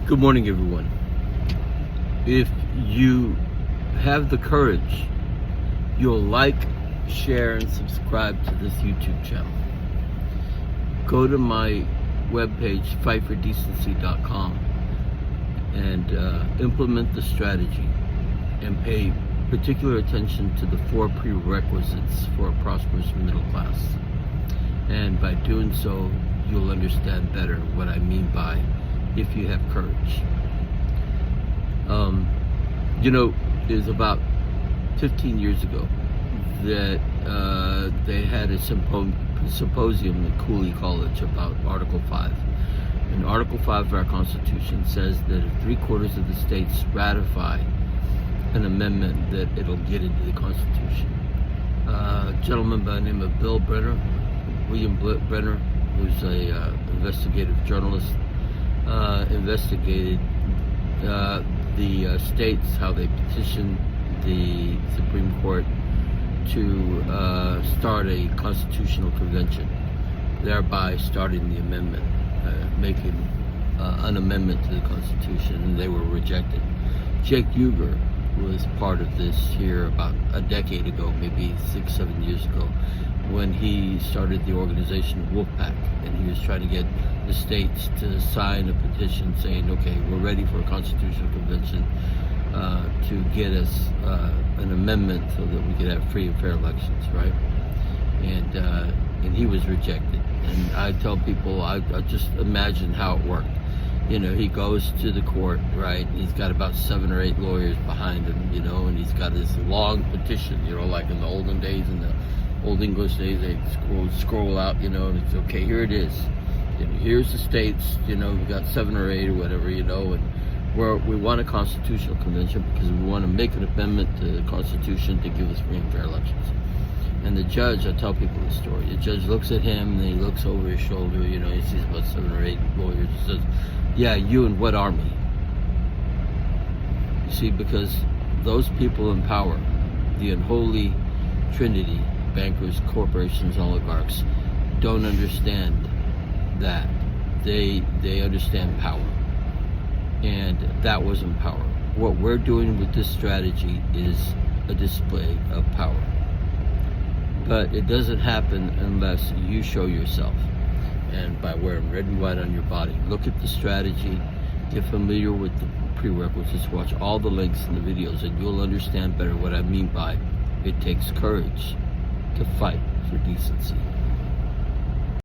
Good morning, everyone. If you have the courage, you'll like, share, and subscribe to this YouTube channel. Go to my webpage, fightfordecency.com, and implement the strategy and pay particular attention to the 4 prerequisites for a prosperous middle class. And by doing so, you'll understand better what I mean by if you have courage. It was about 15 years ago that they had a symposium at Cooley College about Article 5. And Article 5 of our Constitution says that if 3/4 of the states ratify an amendment, that it'll get into the Constitution. A gentleman by the name of William Brenner, who's a investigative journalist, investigated the states, how they petitioned the Supreme Court to start a constitutional convention, thereby starting the amendment, making an amendment to the Constitution, and they were rejected. Jake Uger was part of this here about a decade ago, maybe 6-7 years ago, when he started the organization Wolfpack, and he was trying to get the states to sign a petition saying, okay, we're ready for a constitutional convention to get us an amendment so that we could have free and fair elections, right? And he was rejected. And I tell people, I just imagine how it worked. He goes to the court, right? He's got about 7 or 8 lawyers behind him, and he's got this long petition, like in the olden days, in the Old English days, they scroll out, and it's okay, here it is. Here's the states, we've got 7 or 8 or whatever, and we want a constitutional convention because we want to make an amendment to the Constitution to give us free and fair elections. And the judge, I tell people the story, the judge looks at him and he looks over his shoulder, he sees about 7 or 8 lawyers and says, yeah, you and what army? You see, because those people in power, the unholy trinity, bankers, corporations, oligarchs, don't understand that. They understand power. And that wasn't power. What we're doing with this strategy is a display of power. But it doesn't happen unless you show yourself. And by wearing red and white on your body. Look at the strategy, get familiar with the prerequisites, watch all the links in the videos, and you'll understand better what I mean by it takes courage to fight for decency.